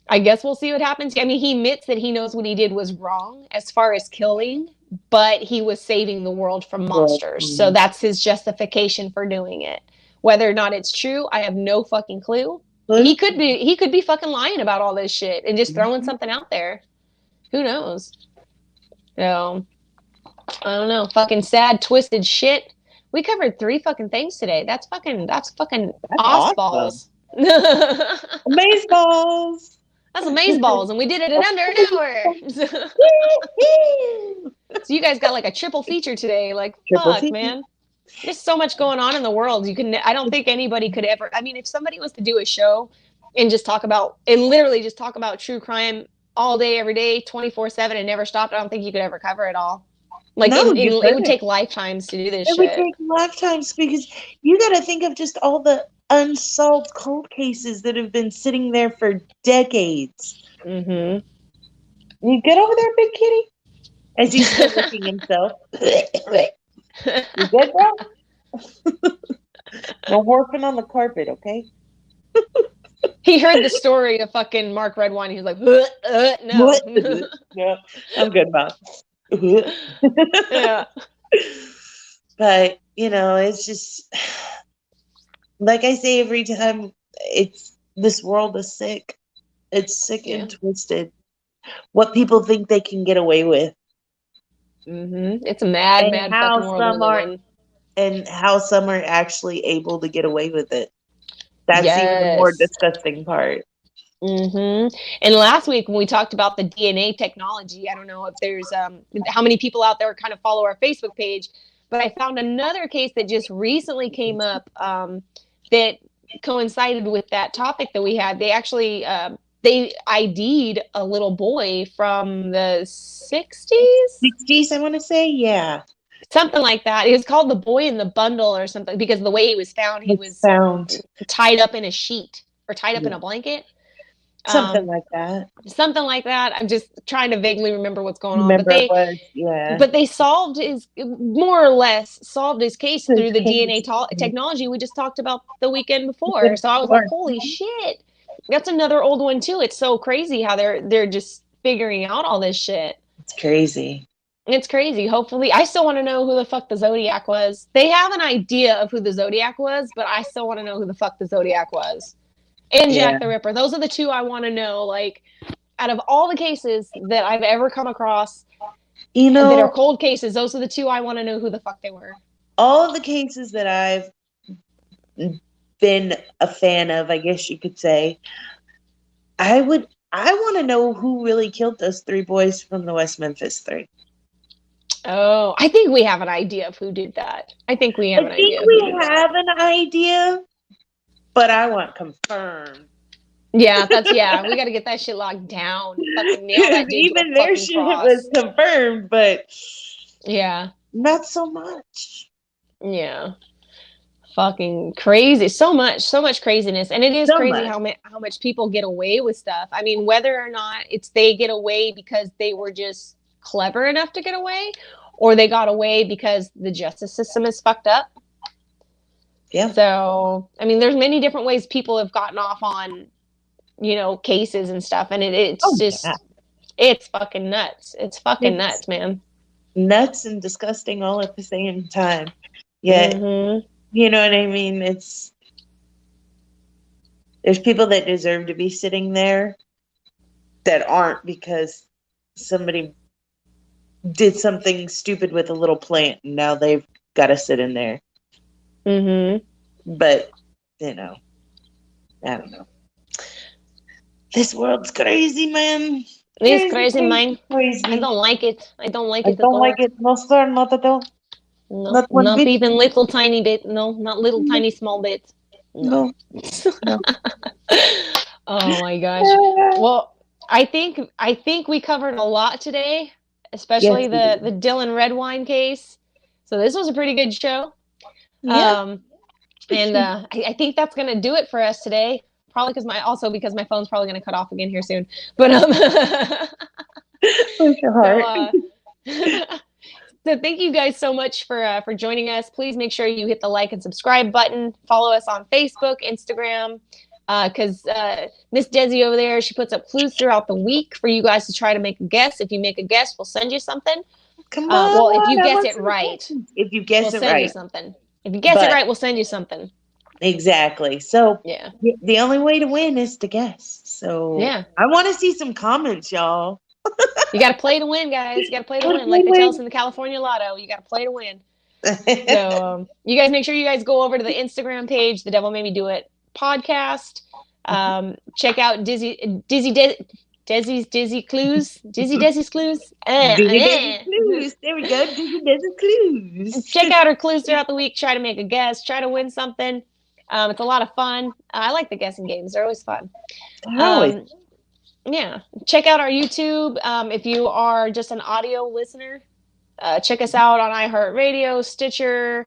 I guess we'll see what happens. I mean, he admits that he knows what he did was wrong as far as killing, but he was saving the world from monsters. So that's his justification for doing it. Whether or not it's true, I have no fucking clue. He could be fucking lying about all this shit and just throwing something out there. Who knows? So, I don't know. Fucking sad, twisted shit. We covered 3 fucking things today. That's fucking awesome. Amazeballs. That's amazeballs, and we did it in under an hour. So you guys got like a triple feature today. Like, fuck, man. There's so much going on in the world. I don't think anybody could ever. I mean, if somebody was to do a show and literally just talk about true crime all day, every day, 24/7 and never stopped, I don't think you could ever cover it all. Like it would take lifetimes to do this shit. It would take lifetimes because you got to think of just all the unsolved cold cases that have been sitting there for decades. You get over there, big kitty? As he's still licking himself. You good, bro? No horfing on the carpet, okay? He heard the story of fucking Mark Redwine. He was like, no. Yeah, I'm good, Mom. Yeah. But, it's just, like I say every time, this world is sick. It's sick and twisted. What people think they can get away with. It's a mad fucking world we live in. And how some are actually able to get away with it. That's even the more Yes. disgusting part. And last week when we talked about the DNA technology, I don't know if there's how many people out there kind of follow our Facebook page, but I found another case that just recently came up that coincided with that topic that we had. They actually they ID'd a little boy from the 60s. 60s, I want to say, yeah. Something like that. It was called The Boy in the Bundle or something, because of the way he was found, he was tied up in a sheet or tied up in a blanket. Something like that. Something like that. I'm just trying to vaguely remember what's going on. But they solved more or less solved his case through the DNA technology we just talked about the weekend before. So I was like, holy shit. That's another old one too. It's so crazy how they're just figuring out all this shit. It's crazy. It's crazy. Hopefully, I still want to know who the fuck the Zodiac was. They have an idea of who the Zodiac was, but I still want to know who the fuck the Zodiac was. And Jack the Ripper. Those are the two I want to know. Like, out of all the cases that I've ever come across, that are cold cases, those are the two I want to know who the fuck they were. All of the cases that I've been a fan of, I guess you could say, I want to know who really killed those 3 boys from the West Memphis 3. Oh, I think we have an idea of who did that. I think we have an idea. We have an idea, but I want confirmed. Yeah, we got to get that shit locked down. Fucking nail that dude. Even their shit was confirmed, but not so much. Yeah. Fucking crazy. So much craziness. And it is crazy how much people get away with stuff. I mean, whether or not they get away because they were just clever enough to get away, or they got away because the justice system is fucked up. Yeah. So, I mean, there's many different ways people have gotten off on, cases and stuff. And it's fucking nuts. It's fucking nuts, man. Nuts and disgusting all at the same time. Yeah. You know what I mean? There's people that deserve to be sitting there that aren't, because somebody did something stupid with a little plant and now they've got to sit in there. But, I don't know. This world's crazy, man. It's crazy, man. Crazy. I don't like it. I don't like it. No, sir, not at all. No, not even little tiny bit. No, not little tiny small bit. No. Oh my gosh. Well, I think we covered a lot today, especially the Dylan Redwine case. So this was a pretty good show. Yeah. And I think that's gonna do it for us today. Probably because my phone's probably gonna cut off again here soon. But So thank you guys so much for joining us. Please make sure you hit the like and subscribe button. Follow us on Facebook, Instagram, because Miss Desi over there, she puts up clues throughout the week for you guys to try to make a guess. If you make a guess, we'll send you something. Come on. Well, if you guess it right. If you guess we'll it send right. you something. If you guess it right, we'll send you something. Exactly. So the only way to win is to guess. So I want to see some comments, y'all. You got to play to win, guys. You got to play to win. Like they tell us in the California Lotto, you got to play to win. So you guys make sure you guys go over to the Instagram page, The Devil Made Me Do It podcast. Check out Desi's clues. Desi's clues. There we go. Desi's clues. Check out her clues throughout the week. Try to make a guess. Try to win something. It's a lot of fun. I like the guessing games. They're always fun. Yeah. Check out our YouTube. If you are just an audio listener, check us out on Iheart Radio, Stitcher,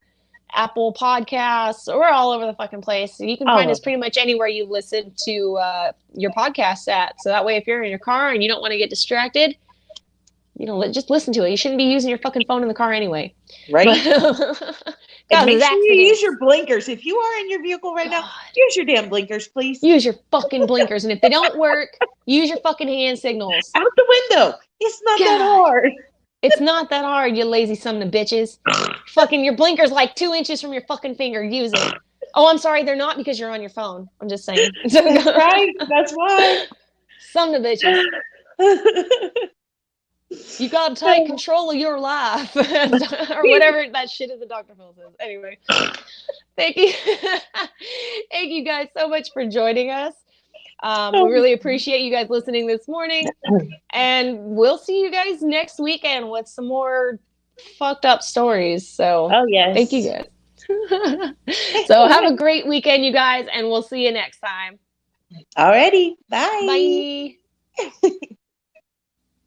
Apple Podcasts. We're all over the fucking place. So you can find us pretty much anywhere you listen to your podcasts at. So that way, if you're in your car and you don't want to get distracted, just listen to it. You shouldn't be using your fucking phone in the car anyway. Right. And make sure you use your blinkers. If you are in your vehicle right now, use your damn blinkers, please. Use your fucking blinkers. And if they don't work, use your fucking hand signals. Out the window. It's not that hard. It's not that hard, you lazy son of bitches. Fucking your blinker's like 2 inches from your fucking finger. Use it. Oh, I'm sorry, they're not because you're on your phone. I'm just saying. That's right. That's why. Son of bitches. You got to take control of your life. Or whatever that shit is that Dr. Phil says. Anyway. Thank you. Thank you guys so much for joining us. We really appreciate you guys listening this morning. And we'll see you guys next weekend with some more fucked up stories. So yes. Thank you guys. So have a great weekend, you guys, and we'll see you next time. Alrighty. Bye. Bye.